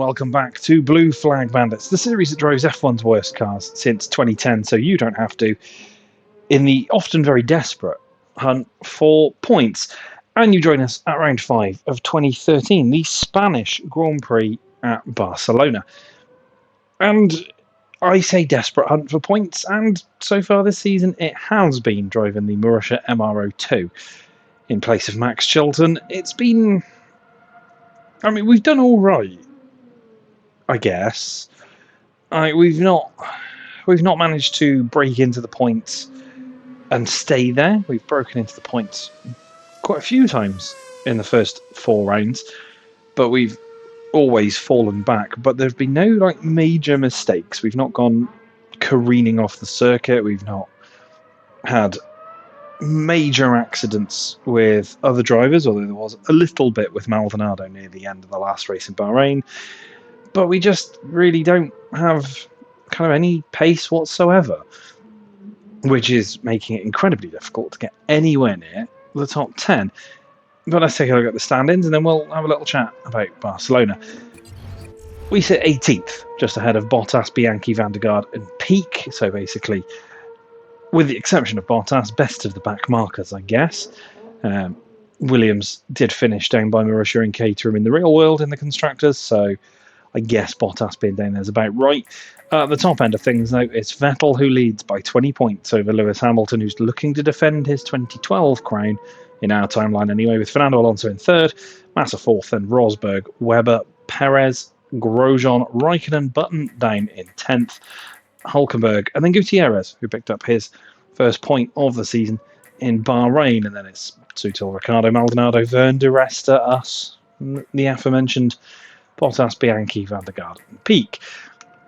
welcome back to Blue Flag Bandits, the series that drives F1's worst cars since 2010, so you don't have to, in the often very desperate hunt for points. And you join us at round 5 of 2013, the Spanish Grand Prix at Barcelona. And I say desperate hunt for points, and so far this season it has been driving the Marussia MR02 in place of Max Chilton. It's been... I mean, we've done all right, I guess. We've not managed to break into the points and stay there. We've broken into the points quite a few times in the first 4 rounds, but we've always fallen back. But there have been no major mistakes. We've not gone careening off the circuit. We've not had major accidents with other drivers, although there was a little bit with Maldonado near the end of the last race in Bahrain. But we just really don't have kind of any pace whatsoever, which is making it incredibly difficult to get anywhere near the top 10. But let's take a look at the stand-ins and then we'll have a little chat about Barcelona. We sit 18th, just ahead of Bottas, Bianchi, Van der Garde and Peak. So basically, with the exception of Bottas, best of the back markers, I guess. Williams did finish down by Marussia and Caterham in the real world in the Constructors, so I guess Bottas being down there is about right. At the top end of things, though, it's Vettel who leads by 20 points over Lewis Hamilton, who's looking to defend his 2012 crown, in our timeline anyway, with Fernando Alonso in 3rd, Massa 4th, and Rosberg, Webber, Perez, Grosjean, Raikkonen, Button down in 10th, Hulkenberg, and then Gutierrez, who picked up his first point of the season in Bahrain, and then it's Sutil, Ricciardo, Maldonado, Verne, De Resta, us, the aforementioned Bottas, Bianchi, Van der Garde, and Peak.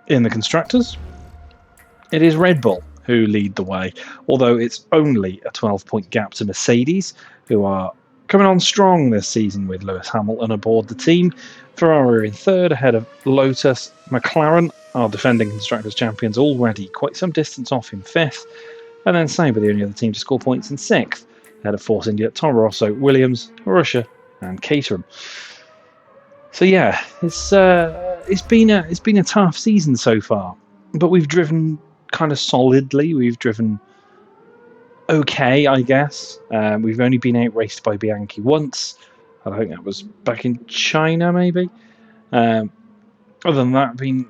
In the Constructors, it is Red Bull who lead the way, although it's only a 12-point gap to Mercedes, who are coming on strong this season with Lewis Hamilton aboard the team. Ferrari are in 3rd, ahead of Lotus. McLaren are defending Constructors champions already, quite some distance off in 5th. And then Sauber, the only other team to score points, in 6th, ahead of Force India, Toro Rosso, Williams, Marussia, and Caterham. So yeah, it's been a tough season so far, but we've driven kind of solidly. We've driven okay, I guess. We've only been out-raced by Bianchi once. I think that was back in China, maybe. Other than that, been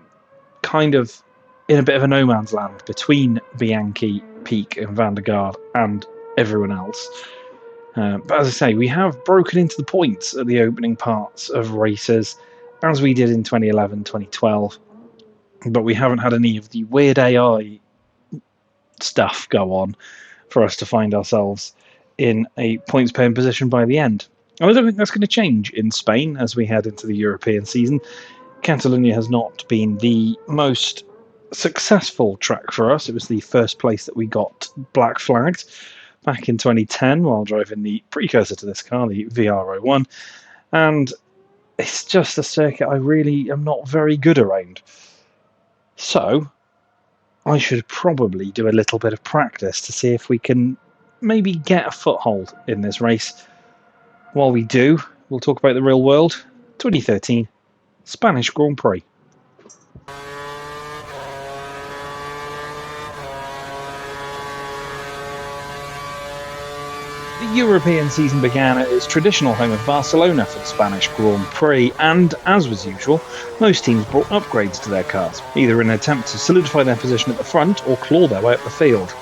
kind of in a bit of a no man's land between Bianchi, Peak, and Van der Garde, and everyone else. But as I say, we have broken into the points at the opening parts of races, as we did in 2011, 2012. But we haven't had any of the weird AI stuff go on for us to find ourselves in a points-paying position by the end. And I don't think that's going to change in Spain as we head into the European season. Catalonia has not been the most successful track for us. It was the first place that we got black flagged back in 2010 while driving the precursor to this car, the VR01. And it's just a circuit I really am not very good around. So I should probably do a little bit of practice to see if we can maybe get a foothold in this race. While we do, we'll talk about the real world. 2013 Spanish Grand Prix. The European season began at its traditional home of Barcelona for the Spanish Grand Prix, and, as was usual, most teams brought upgrades to their cars, either in an attempt to solidify their position at the front or claw their way up the field.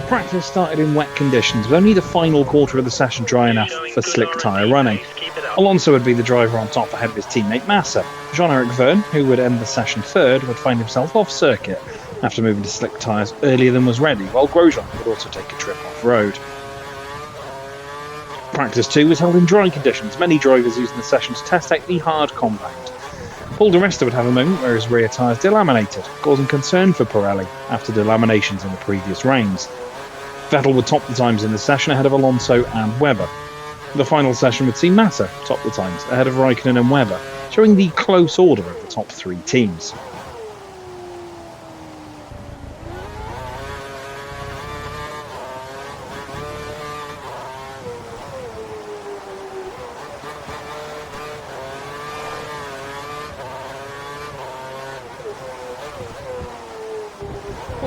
Practice started in wet conditions, with only the final quarter of the session dry enough for slick tyre running. Alonso would be the driver on top ahead of his teammate Massa. Jean-Eric Verne, who would end the session 3rd, would find himself off circuit after moving to slick tyres earlier than was ready, while Grosjean would also take a trip off-road. Practice 2 was held in dry conditions, many drivers using the session to test out the hard compound. Paul Di Resta would have a moment where his rear tyres delaminated, causing concern for Pirelli after delaminations in the previous rounds. Vettel would top the times in the session ahead of Alonso and Webber. The final session would see Massa top the times ahead of Raikkonen and Webber, showing the close order of the top 3 teams.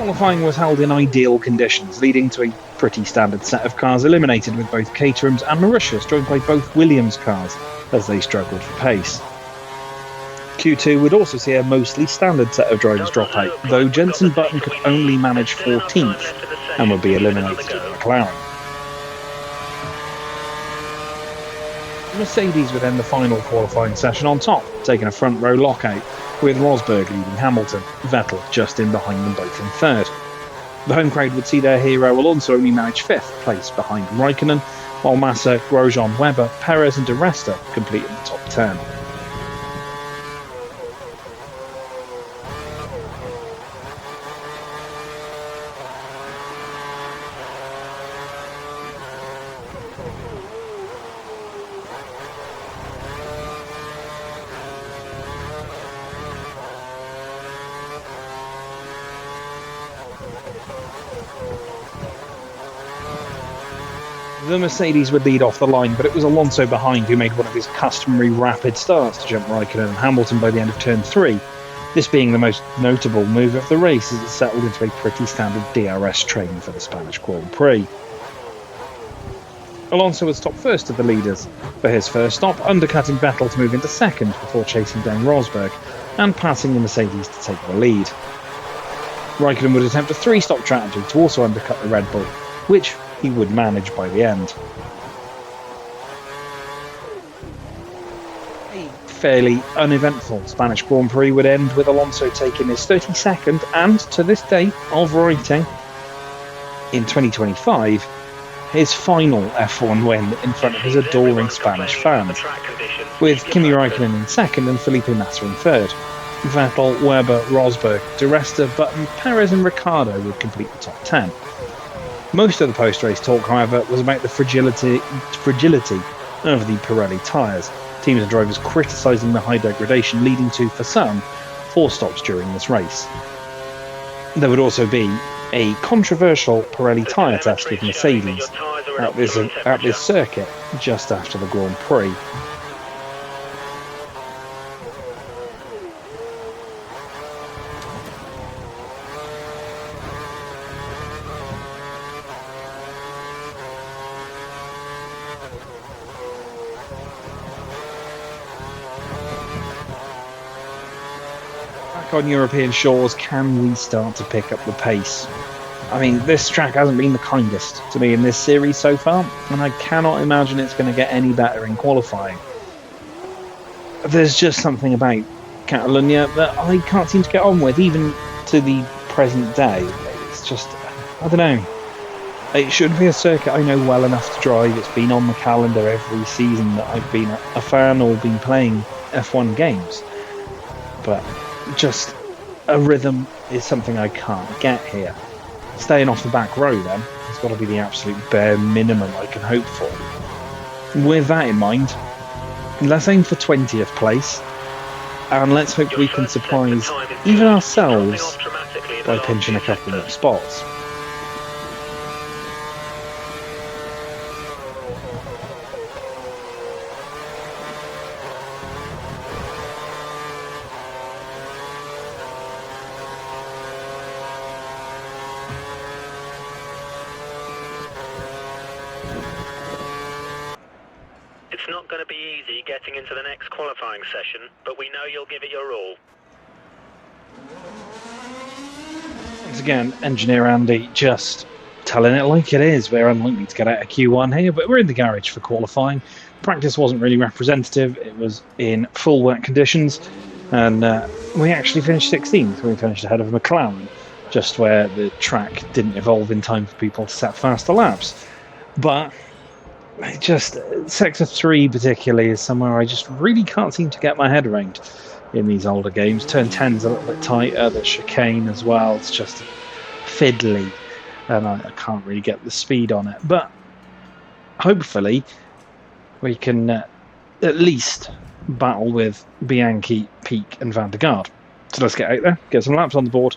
Qualifying was held in ideal conditions, leading to a pretty standard set of cars eliminated, with both Caterhams and Mauritius joined by both Williams cars as they struggled for pace. Q2 would also see a mostly standard set of drivers drop out, though Jenson Button could only manage 14th and would be eliminated in McLaren. Mercedes would end the final qualifying session on top, taking a front row lockout, with Rosberg leading Hamilton, Vettel just in behind them both in third. The home crowd would see their hero Alonso only manage 5th place behind Raikkonen, while Massa, Grosjean, Webber, Perez and Di Resta completed the top 10. The Mercedes would lead off the line, but it was Alonso behind who made one of his customary rapid starts to jump Raikkonen and Hamilton by the end of turn 3, this being the most notable move of the race as it settled into a pretty standard DRS train for the Spanish Grand Prix. Alonso was top first of the leaders for his first stop, undercutting Vettel to move into second before chasing down Rosberg and passing the Mercedes to take the lead. Raikkonen would attempt a 3-stop strategy to also undercut the Red Bull, which he would manage by the end. A fairly uneventful Spanish Grand Prix would end with Alonso taking his 32nd and, to this day of writing, in 2025, his final F1 win in front of his adoring Spanish fans, with Kimi Raikkonen in second and Felipe Massa in third. Vettel, Webber, Rosberg, Di Resta, Button, Perez and Ricciardo would complete the top 10. Most of the post-race talk, however, was about the fragility of the Pirelli tyres, teams and drivers criticising the high degradation, leading to, for some, 4 stops during this race. There would also be a controversial Pirelli tyre test with Mercedes at this circuit just after the Grand Prix. On European shores, can we start to pick up the pace? I mean, this track hasn't been the kindest to me in this series so far, and I cannot imagine it's going to get any better in qualifying. There's just something about Catalonia that I can't seem to get on with, even to the present day. It's just, I don't know. It should be a circuit I know well enough to drive. It's been on the calendar every season that I've been a fan or been playing F1 games. But just a rhythm is something I can't get here. Staying off the back row then has got to be the absolute bare minimum I can hope for. With that in mind, let's aim for 20th place and let's hope we can surprise even ourselves by pinching a couple of spots. It's not going to be easy getting into the next qualifying session, but we know you'll give it your all. Once again, Engineer Andy just telling it like it is. We're unlikely to get out of Q1 here, but we're in the garage for qualifying. Practice wasn't really representative. It was in full wet conditions, and we actually finished 16th. We finished ahead of McLaren, just where the track didn't evolve in time for people to set faster laps. But just Sector 3 particularly is somewhere I just really can't seem to get my head around in these older games. Turn 10's a little bit tighter, the chicane as well, it's just fiddly, and I can't really get the speed on it. But hopefully we can at least battle with Bianchi, Peak and Van der Gaard. So let's get out there, get some laps on the board,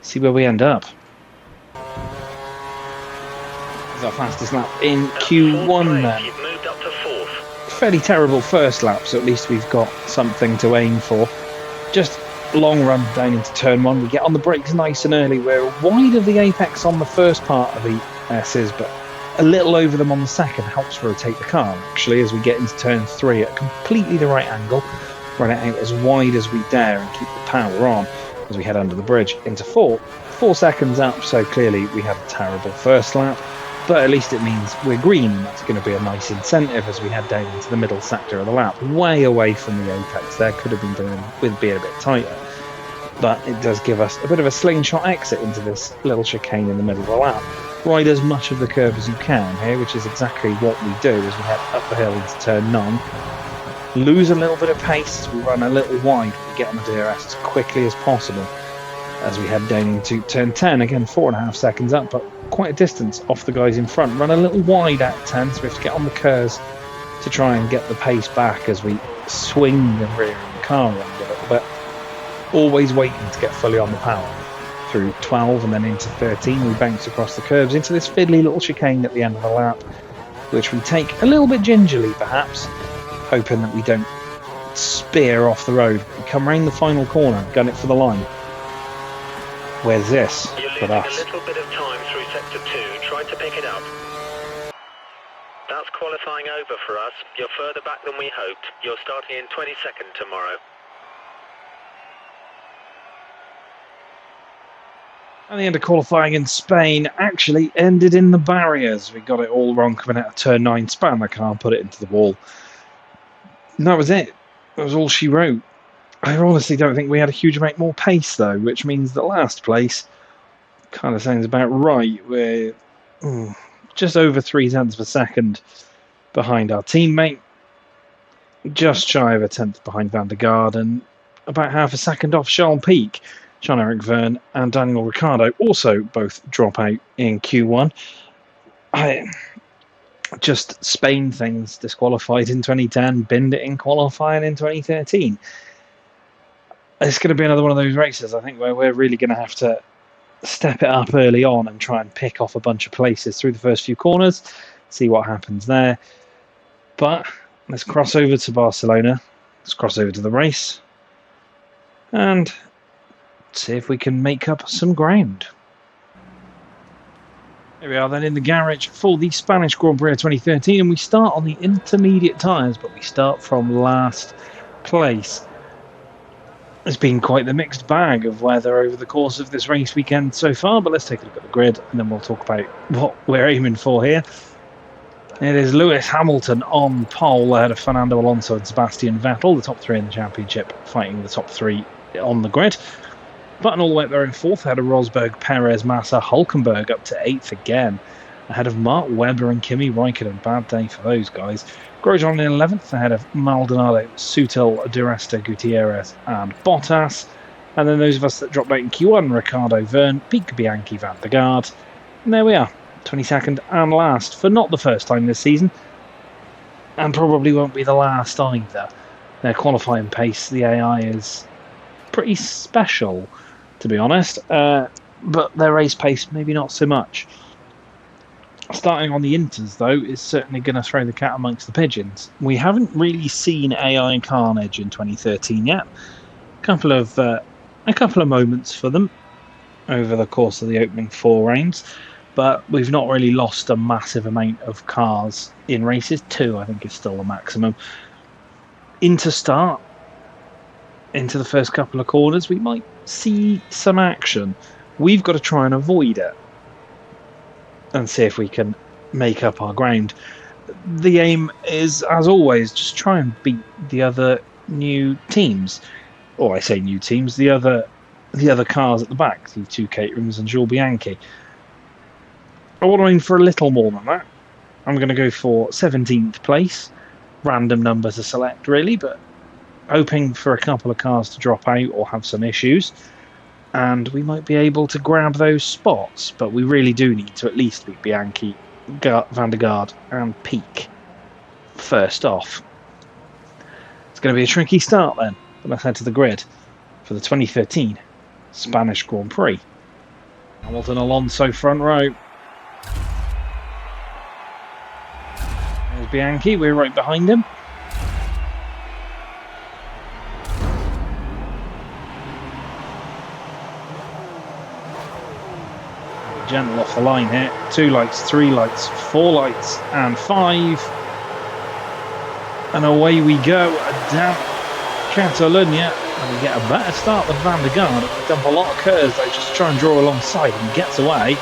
see where we end up. Our fastest lap in Q1 then. You've moved up to 4th. Fairly terrible first lap, so at least we've got something to aim for. Just long run down into turn 1. We get on the brakes nice and early. We're wide of the apex on the first part of the S's, but a little over them on the second helps rotate the car, actually, as we get into turn 3 at completely the right angle. Run it out as wide as we dare and keep the power on as we head under the bridge into 4. 4 seconds up, so clearly we had a terrible first lap, but at least it means we're green, and that's going to be a nice incentive as we head down into the middle sector of the lap, way away from the apex. There could have been done with being a bit tighter, but it does give us a bit of a slingshot exit into this little chicane in the middle of the lap. Ride as much of the curve as you can here, which is exactly what we do as we head up the hill into turn 9. Lose a little bit of pace as we run a little wide. We get on the DRS as quickly as possible as we head down into turn 10. Again, 4.5 seconds up, but quite a distance off the guys in front. Run a little wide at 10, so we have to get on the curves to try and get the pace back as we swing the rear of the car around a little bit. Always waiting to get fully on the power. Through 12 and then into 13, we bounce across the curves into this fiddly little chicane at the end of the lap, which we take a little bit gingerly, perhaps, hoping that we don't spear off the road. We come round the final corner, gun it for the line. Where's this for us? You're losing a little bit of time through sector 2. Try to pick it up. That's qualifying over for us. You're further back than we hoped. You're starting in 22nd tomorrow. And the end of qualifying in Spain actually ended in the barriers. We got it all wrong coming out of turn 9, span the car, put it into the wall. And that was it. That was all she wrote. I honestly don't think we had a huge amount more pace, though, which means that last place kind of sounds about right. We're just over 3 tenths per second behind our teammate, just shy of a tenth behind Van der Garde, and about half a second off Charles Pic. Jean-Eric Verne and Daniel Ricciardo also both drop out in Q1. Just Spain things, disqualified in 2010, binned it in qualifying in 2013. It's going to be another one of those races, I think, where we're really going to have to step it up early on and try and pick off a bunch of places through the first few corners, see what happens there. But let's cross over to Barcelona, let's cross over to the race, and see if we can make up some ground. Here we are then in the garage for the Spanish Grand Prix 2013, and we start on the intermediate tyres, but we start from last place. It's been quite the mixed bag of weather over the course of this race weekend so far, but let's take a look at the grid and then we'll talk about what we're aiming for here. It is Lewis Hamilton on pole ahead of Fernando Alonso and Sebastian Vettel, the top 3 in the championship, fighting the top 3 on the grid. Button all the way up there in 4th, ahead of Rosberg, Perez, Massa, Hulkenberg up to 8th again, ahead of Mark Webber and Kimi Räikkönen. Bad day for those guys. Grosjean in 11th, ahead of Maldonado, Sutil, Di Resta, Gutierrez and Bottas. And then those of us that dropped out in Q1, Ricciardo, Verne, Pic, Bianchi, Van der Garde. And there we are, 22nd and last for not the first time this season, and probably won't be the last either. Their qualifying pace, the AI, is pretty special, to be honest, but their race pace maybe not so much. Starting on the Inters, though, is certainly going to throw the cat amongst the pigeons. We haven't really seen AI carnage in 2013 yet. A couple of moments for them over the course of the opening 4 rounds, but we've not really lost a massive amount of cars in races. 2, I think, is still the maximum. Into start, into the first couple of corners, we might see some action. We've got to try and avoid it and see if we can make up our ground. The aim is, as always, just try and beat the other new teams. Or I say new teams, the other cars at the back, the 2 Caterhams and Jules Bianchi. I want to aim for a little more than that. I'm going to go for 17th place. Random number to select, really, but hoping for a couple of cars to drop out or have some issues, and we might be able to grab those spots, but we really do need to at least beat Bianchi, Van der Garde and Pic first off. It's going to be a tricky start then, but let's head to the grid for the 2013 Spanish Grand Prix. Hamilton Alonso front row. There's Bianchi, we're right behind him. Gentle off the line here. 2 lights, 3 lights, 4 lights, and 5. And away we go down Catalonia. And we get a better start than Van der Garde. We dump a lot of curves though, just to try and draw alongside, and he gets away.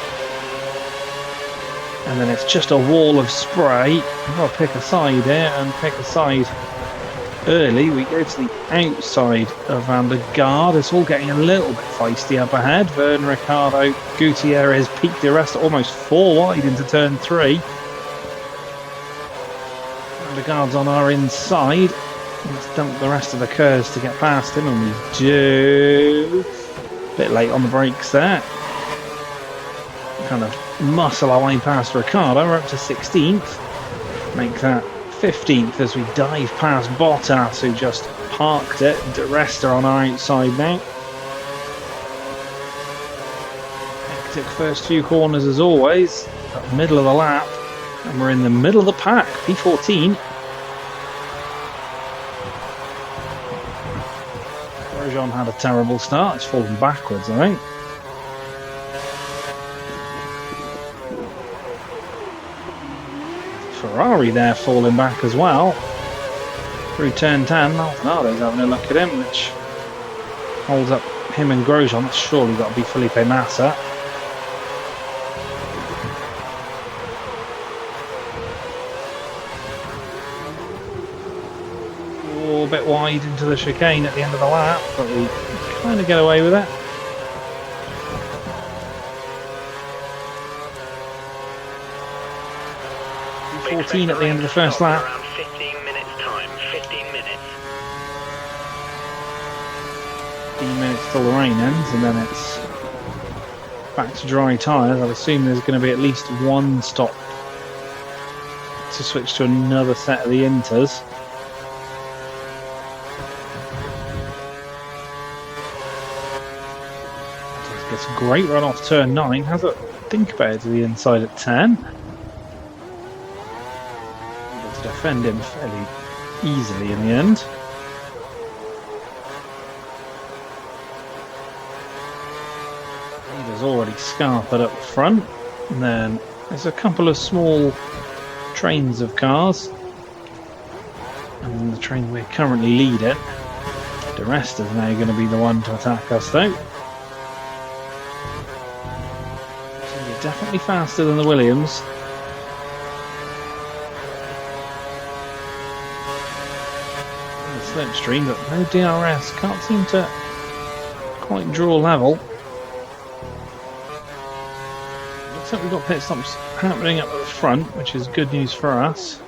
And then it's just a wall of spray. I've got to pick a side here and pick a side early. We go to the outside of Van der Garde. It's all getting a little bit feisty up ahead. Vern, Ricardo, Gutierrez, Pique de Rest almost 4 wide into turn 3. Van der Garde's on our inside. Let's dump the rest of the curves to get past him, and we do. A bit late on the brakes there. Kind of muscle our way past Ricardo. We're up to 16th. Make that 15th as we dive past Bottas, who just parked it. De Rest are on our outside now. Hectic first few corners as always. At the middle of the lap. And we're in the middle of the pack. P14. Grosjean had a terrible start. It's fallen backwards, I think. Ferrari there falling back as well. Through turn 10, Maldonado's having a look at him, which holds up him and Grosjean. That's surely got to be Felipe Massa. A bit wide into the chicane at the end of the lap, but we kind of get away with it. P14 at the end of the first lap. Around 15 minutes time. 15 minutes. 15 minutes till the rain ends, and then it's back to dry tyres. I'd assume there's going to be at least one stop to switch to another set of the Inters. Gets a great run off turn 9. Has a think about it to the inside at 10. Able to defend him fairly easily in the end. Leader's already scarpered up front. And then there's a couple of small trains of cars. And the train we're currently leading. De Rest is now going to be the one to attack us though. Definitely faster than the Williams. In the slipstream, but no DRS. Can't seem to quite draw level. Looks like we've got pit stops happening up at the front, which is good news for us.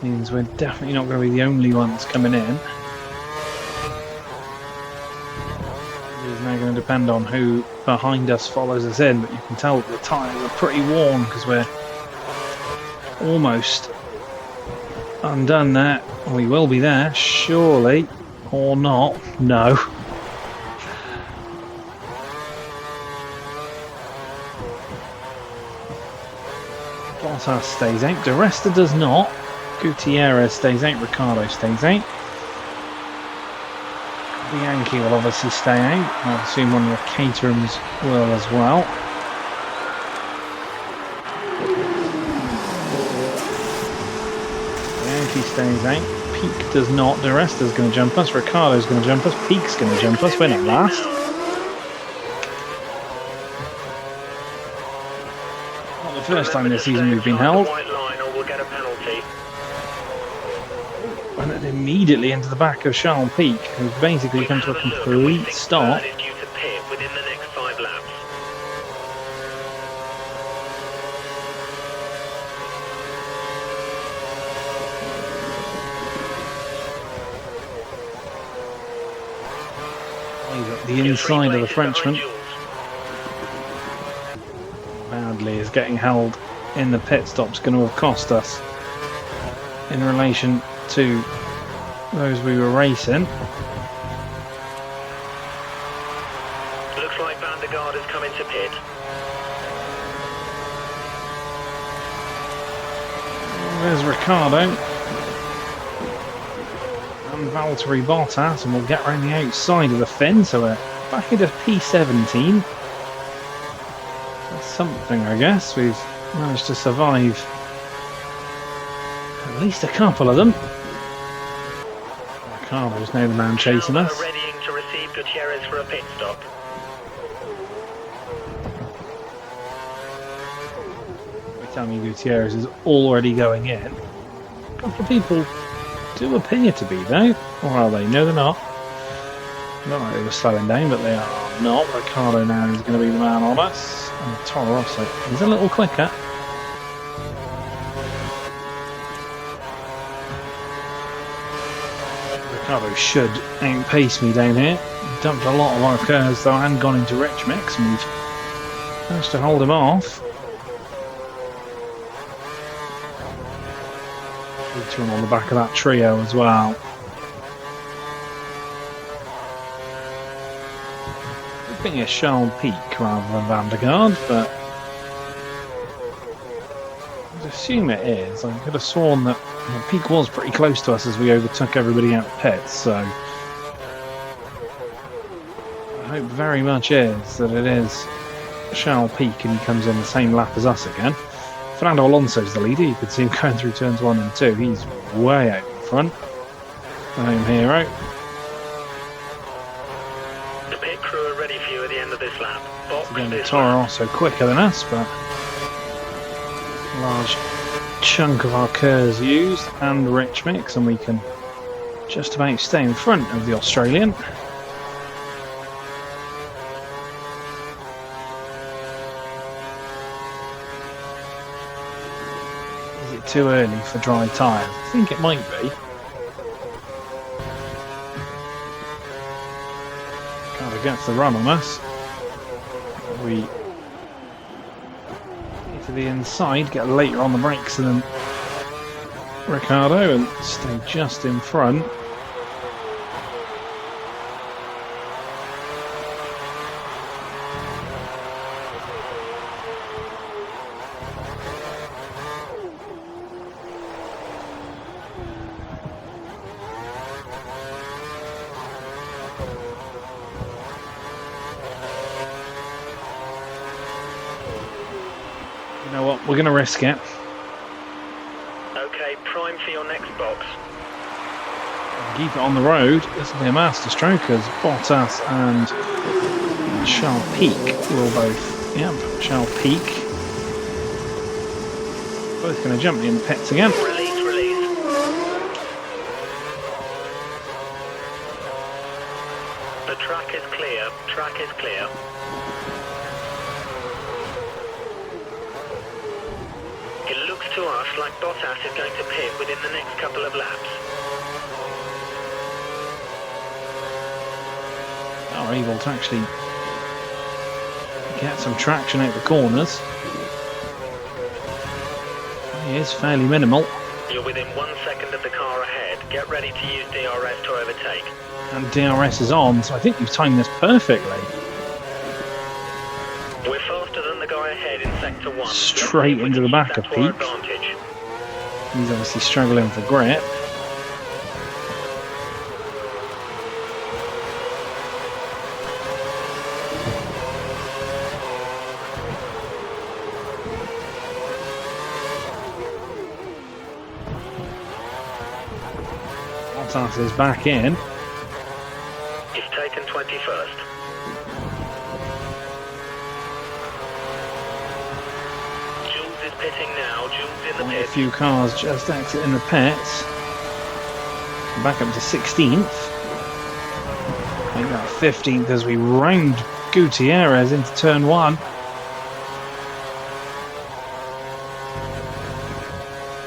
Means we're definitely not going to be the only ones coming in. It's now going to depend on who behind us follows us in, but you can tell that the tyres are pretty worn because we're almost undone there. We will be there, surely, or not. No. Bottas stays out, De Resta does not. Gutierrez stays out, Ricardo stays out. The Yankee will obviously stay out. I assume one of the Caterhams will as well. The Yankee stays out. Pique does not. De Resta's going to jump us. Ricardo's going to jump us. Pique's going to jump us. We're not last. Not the first time this season we've been held. And then immediately into the back of Charles Pique, who's basically come to a complete stop. The inside of the Frenchman. Badly is getting held in the pit stop's going to have cost us in relation to those we were racing. Looks like Van der Garde has come into pit. There's Ricardo and Valtteri Bottas, and we'll get around the outside of the fin, so we're back into P17. That's something, I guess. We've managed to survive at least a couple of them. Ricardo's now the man chasing us. Readying to receive Gutierrez for a pit stop. Tell me Gutierrez is already going in. A couple of people do appear to be, though. Or are they? No, they're not. Not like they were slowing down, but they are not. Ricardo now is going to be the man on us. And Toro Rosso is a little quicker. Ricardo should outpace me down here. Dumped a lot of our curves, though, and gone into rich mix, and we've managed to hold him off. Run on the back of that trio as well. I think it's Charles Peak rather than Vandergaard, but I'd assume it is. I could have sworn that Peak was pretty close to us as we overtook everybody out of pits, so I hope very much is that it is Charles Peak and he comes in the same lap as us again. Fernando Alonso's the leader. You can see him going through turns 1 and 2. He's way out in front. The home hero. The pit crew are ready for you at the end of this lap. Again, Toro also quicker than us, but a large chunk of our curves used and rich mix, and we can just about stay in front of the Australian. Too early for dry tyres? I think it might be. Kind of gets the run on us. We get to the inside, get later on the brakes than Ricardo and stay just in front. You know what, we're going to risk it. Okay, prime for your next box. Keep it on the road. This will be a master stroke as Bottas and Charles Peak will both. Yep, Charles Peak. Both going to jump in the pits again. Release, release. The track is clear. Track is clear. It looks to us like Bottas is going to pit within the next couple of laps. Are able to actually get some traction out the corners. He is fairly minimal. You're within 1 second of the car ahead. Get ready to use DRS to overtake. And DRS is on, so I think you've timed this perfectly. We're faster than the guy ahead in sector 1. Straight into the back of Peak. He's obviously struggling for grip. Bottas is back in. He's taken 21st. Jules is pitting now. Jules in the A pit. few cars just exiting the pits. Back up to 16th. I think that 15th as we round Gutierrez into turn 1. It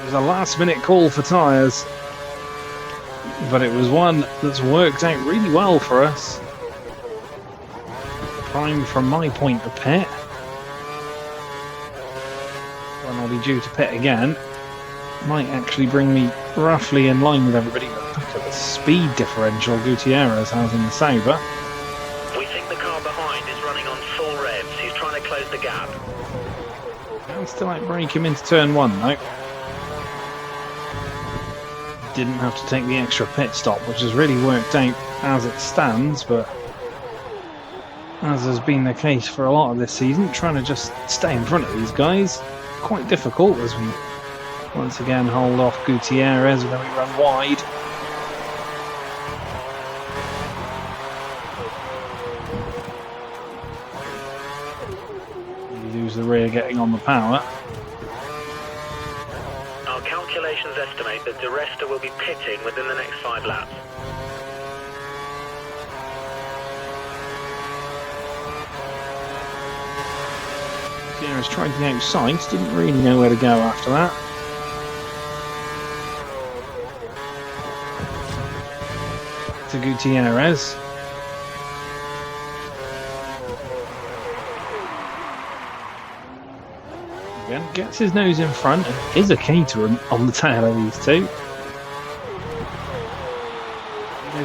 was a last minute call for tyres, but it was one that's worked out really well for us. Prime from my point of pit. When I'll be due to pit again. Might actually bring me roughly in line with everybody. Look at the speed differential Gutierrez has in the Sauber. We think the car behind is running on full revs. He's trying to close the gap. And still outbrake him into turn 1 though. Didn't have to take the extra pit stop, which has really worked out as it stands, but as has been the case for a lot of this season, trying to just stay in front of these guys. Quite difficult as we once again hold off Gutierrez and then we run wide. We lose the rear getting on the power. Our calculations estimate that Di Resta will be pitting within the next 5 laps. Gutierrez tried the outside, didn't really know where to go after that. To Gutierrez. Again, gets his nose in front and is a Caterham on the tail of these two.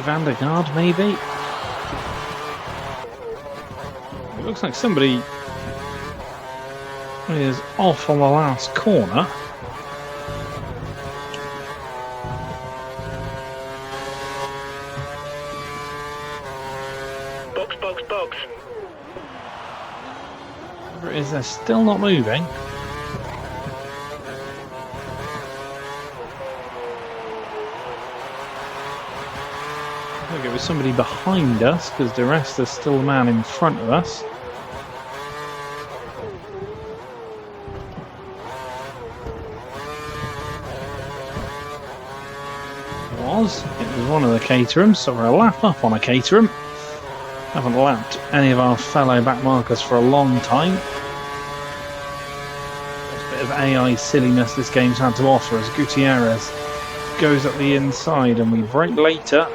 Van der Gaard, maybe? It looks like somebody is off on the last corner. Box. Whatever it is, they're still not moving. I think it was somebody behind us because Di Resta's still the man in front of us. It was one of the Caterhams, so we're a lap up on a Caterham. Haven't lapped any of our fellow back markers for a long time. There's a bit of AI silliness this game's had to offer as Gutierrez goes up the inside and we brake later.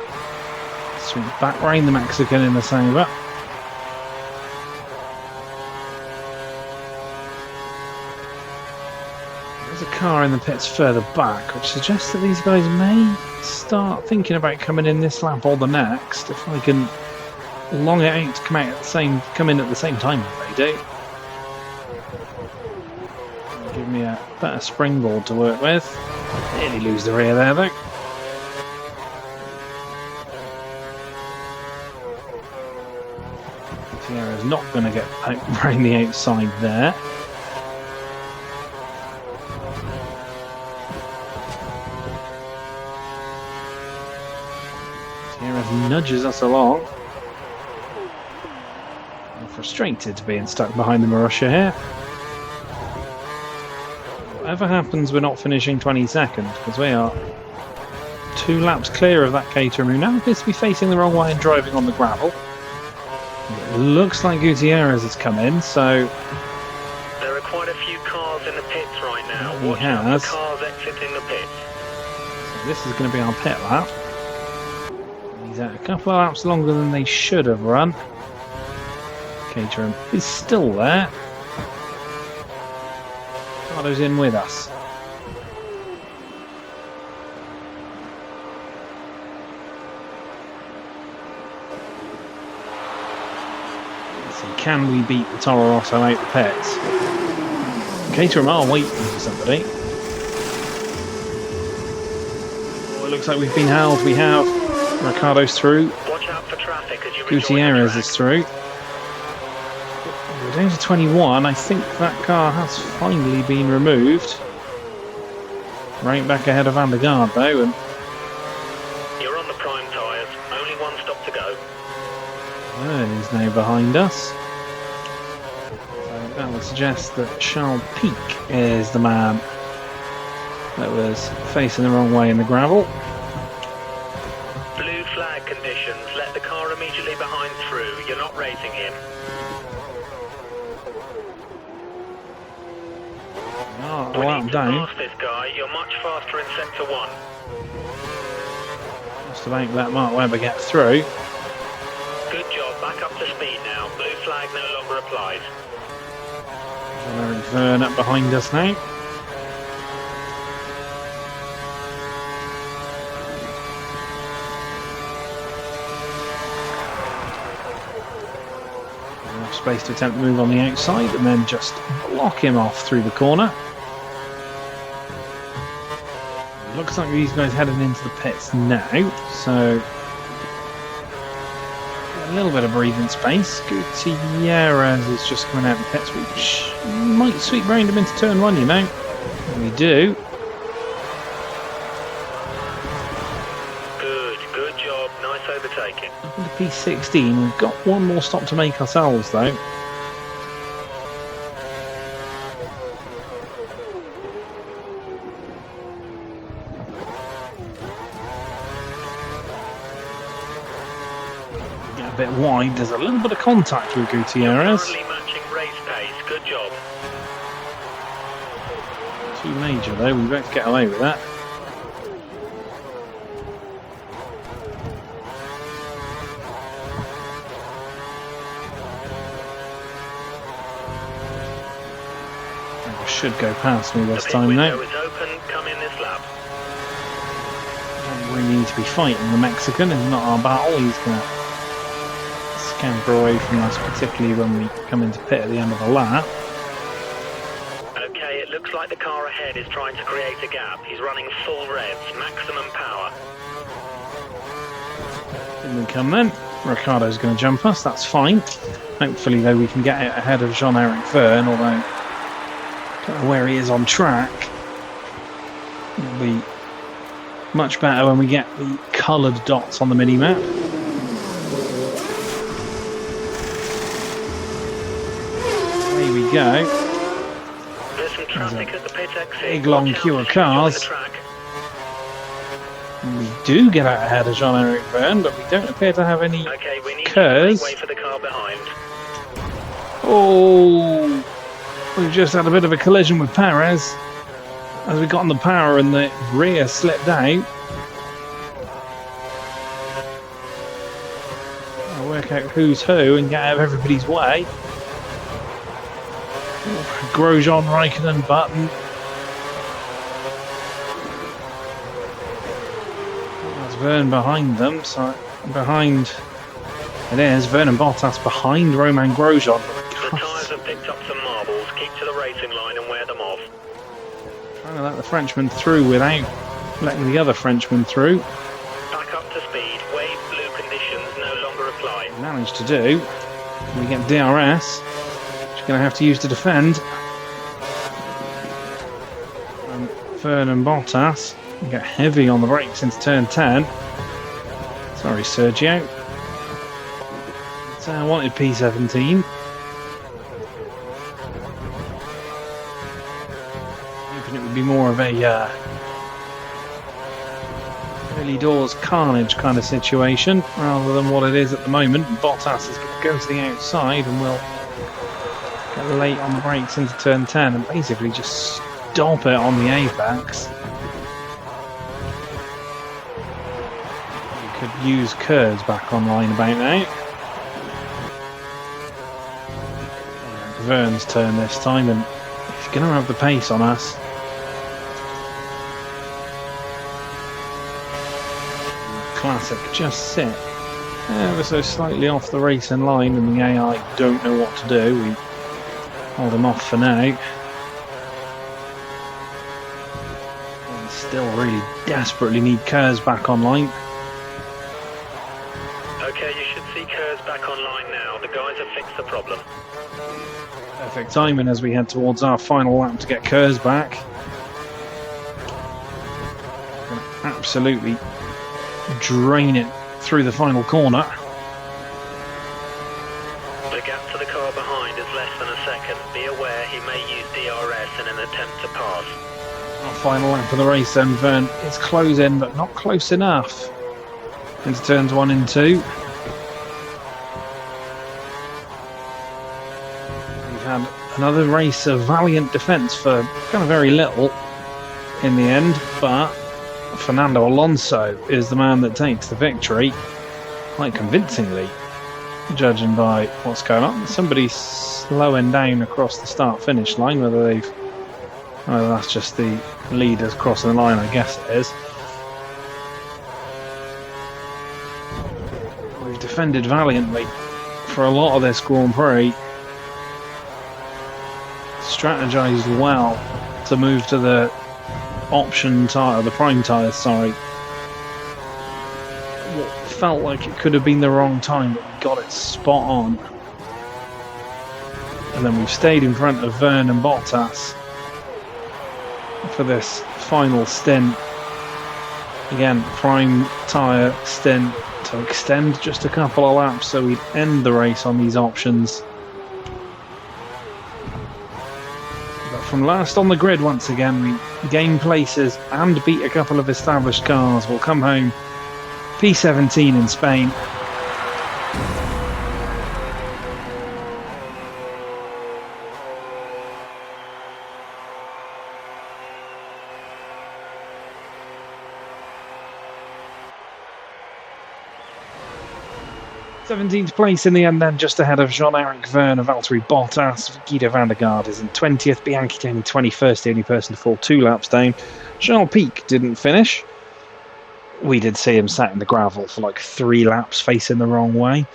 Swing back round the Mexican in the Sauber. There's a car in the pits further back, which suggests that these guys may start thinking about coming in this lap or the next. If I can long it out to come in at the same time as they do. Give me a better springboard to work with. Nearly lose the rear there though. Gutierrez not going to get around the outside there. Gutierrez nudges us along. I'm frustrated to being stuck behind the Marussia here. Whatever happens, we're not finishing 22nd because we are 2 laps clear of that Caterham who now appears to be facing the wrong way and driving on the gravel. It looks like Gutierrez has come in, so there are quite a few cars in the pits right now. he Watch out has. for cars exiting the pits. So this is going to be our pit lap. He's at a couple of laps longer than they should have run. Caterham is still there. Ricardo's in with us. Let's see, can we beat the Toro Rosso out the pits? Caterham are waiting for somebody. Oh, it looks like we've been held. We have. Ricardo's through. Watch out for traffic as you Gutierrez is through. We're down to 21. I think that car has finally been removed. Right back ahead of Van der Gaard though, and You're on the prime tyres. Only one stop to go. Verne is now behind us. So that would suggest that Charles Pic is the man that was facing the wrong way in the gravel. Blue flag conditions. Let the car immediately behind through. You're not racing him. Oh, We well, need to down. pass this guy. You're much faster in sector 1. Just about let Mark Webber get through. Good job. Back up to speed now. Blue flag no longer applies. Verne up behind us now. Enough space to attempt to move on the outside and then just block him off through the corner. Looks like these guys heading into the pits now, so a little bit of breathing space. Gutierrez is just coming out of the pits, which might sweep round him into turn 1, you know. We do. Good job. Nice overtaking. Up into P16. We've got one more stop to make ourselves, though. Get a bit wide. There's a little bit of contact with Gutierrez. Currently matching race pace. Good job. Too major, though. We both get away with that. Should go past me this time now. The pit window is open. Come in this lap. Don't really need to be fighting the Mexican. It's not our battle. He's going to scamper away from us, particularly when we come into pit at the end of the lap. Okay, it looks like the car ahead is trying to create a gap. He's running full revs, maximum power. In we come then. Ricardo's going to jump us. That's fine. Hopefully, though, we can get out ahead of Jean-Eric Verne, although where he is on track. It'll be much better when we get the coloured dots on the mini-map. There we go. There's some traffic at the pit exit. Big long queue of cars. We do get out ahead of Jean-Eric Verne, but we don't appear to have any curves. Wait for the car behind. Oh! We've just had a bit of a collision with Perez as we got on the power and the rear slipped out. I'll work out who's who and get out of everybody's way. Grosjean, Raikkonen, Button. There's Verne behind them, so behind it is. Verne and Bottas behind Romain Grosjean. The tyres have picked up some marbles. Keep to the racing line and wear them off. Trying to let the Frenchman through without letting the other Frenchman through. Back up to speed. Wave blue conditions no longer apply. Managed to do. We get DRS, which we're going to have to use to defend. And Verne and Bottas get heavy on the brakes into turn 10. Sorry, Sergio. So I wanted P17. It would be more of a early doors carnage kind of situation rather than what it is at the moment. Bottas is going to go to the outside and will get late on the brakes into turn 10 and basically just stop it on the apex. You could use curves back online about now. Verne's turn this time and he's going to have the pace on us. Classic, just sit ever so slightly off the racing line and the AI don't know what to do. We hold them off for now. And still really desperately need Kurz back online. Okay, you should see Kurz back online now. The guys have fixed the problem. Perfect timing as we head towards our final lap to get Kurz back. Absolutely drain it through the final corner. The gap to the car behind is less than a second. Be aware he may use DRS in an attempt to pass. Our final lap of the race then, Verne is closing but not close enough into turns 1 and 2. We've had another race of valiant defence for kind of very little in the end, but Fernando Alonso is the man that takes the victory quite convincingly, judging by what's going on. Somebody's slowing down across the start-finish line, whether that's just the leaders crossing the line, I guess it is. We've defended valiantly for a lot of this Grand Prix, strategised well to move to the option tyre, the prime tyre, sorry. what felt like it could have been the wrong time, but we got it spot on. And then we've stayed in front of Verne and Bottas for this final stint. Again, prime tyre stint to extend just a couple of laps so we'd end the race on these options. But from last on the grid once again, we gained places and beat a couple of established cars. We'll come home P17 in Spain. th place in the end then, just ahead of Jean-Eric Verne, Valtteri Bottas. Guido van der Garde is in 20th, Bianchi Denny 21st, the only person to fall 2 laps down. Charles Pic didn't finish. We did see him sat in the gravel for like 3 laps facing the wrong way.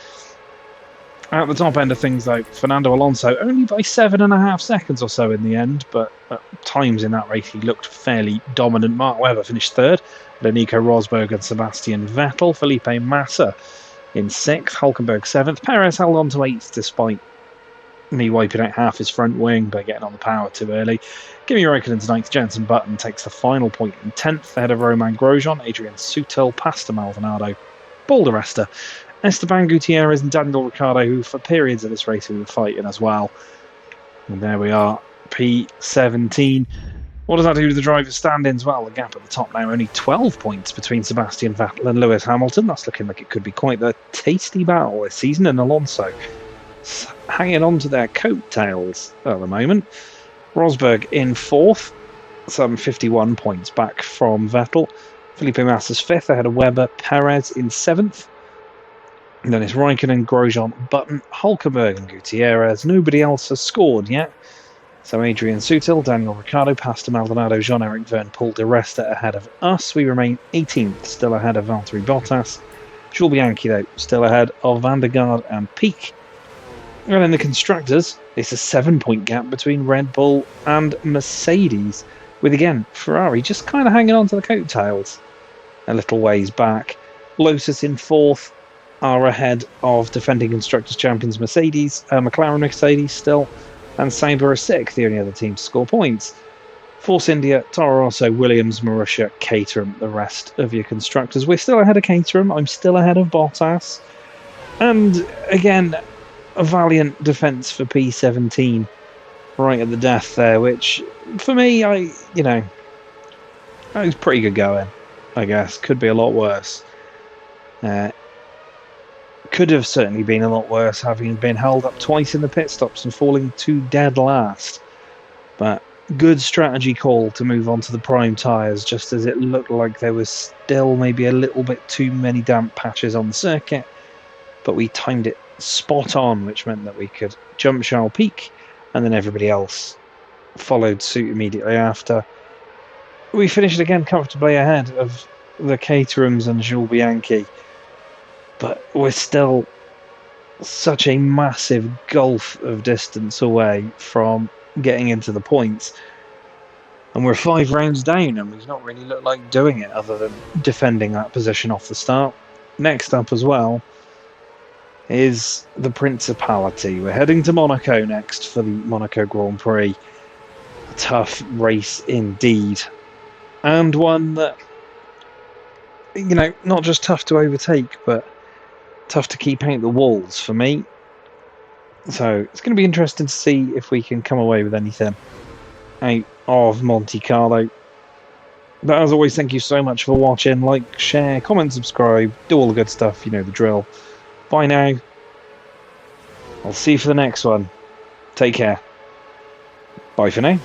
At the top end of things though, Fernando Alonso only by 7.5 seconds or so in the end, but at times in that race he looked fairly dominant. Mark Webber finished 3rd, Nico Rosberg and Sebastian Vettel. Felipe Massa in 6th, Hulkenberg 7th. Perez held on to 8th despite me wiping out half his front wing by getting on the power too early. Kimi Raikkonen's 9th, Jenson Button takes the final point in 10th, ahead of Romain Grosjean, Adrian Sutil, Pastor Maldonado, Paul di Resta, Esteban Gutierrez and Daniel Ricciardo, who for periods of this race we were fighting as well. And there we are, P17. What does that do to the drivers' stand-ins? Well, the gap at the top now, only 12 points between Sebastian Vettel and Lewis Hamilton. That's looking like it could be quite a tasty battle this season, and Alonso hanging on to their coattails at the moment. Rosberg in 4th, some 51 points back from Vettel. Felipe Massa's 5th, ahead of Webber. Perez in 7th. And then it's Raikkonen, Grosjean, Button, Hulkenberg and Gutierrez. Nobody else has scored yet. So Adrian Sutil, Daniel Ricciardo, Pastor Maldonado, Jean-Eric Verne, Paul di Resta ahead of us. We remain 18th, still ahead of Valtteri Bottas. Jules Bianchi, though, still ahead of Van der Garde and Pic. And in the constructors, it's a 7-point gap between Red Bull and Mercedes, with again Ferrari just kind of hanging on to the coattails a little ways back. Lotus in 4th are ahead of defending constructors champions Mercedes, McLaren Mercedes still, and Sauber are 6th, the only other team to score points. Force India, Toro Rosso, Williams, Marussia, Caterham, the rest of your constructors. We're still ahead of Caterham, I'm still ahead of Bottas. And again, a valiant defence for P17 right at the death there, which for me, that was pretty good going, I guess. Could be a lot worse. Could have certainly been a lot worse, having been held up twice in the pit stops and falling to dead last. But good strategy call to move on to the prime tyres, just as it looked like there was still maybe a little bit too many damp patches on the circuit. But we timed it spot on, which meant that we could jump Charles Pic, and then everybody else followed suit immediately after. We finished again comfortably ahead of the Caterhams and Jules Bianchi. But we're still such a massive gulf of distance away from getting into the points. And we're 5 rounds down, and we've not really looked like doing it other than defending that position off the start. Next up as well is the Principality. We're heading to Monaco next for the Monaco Grand Prix. A tough race indeed. And one that, not just tough to overtake, but tough to keep out the walls for me. So it's going to be interesting to see if we can come away with anything out of Monte Carlo. But as always, thank you so much for watching. Like, share, comment, subscribe, do all the good stuff, you know the drill. Bye now. I'll see you for the next one. Take care. Bye for now.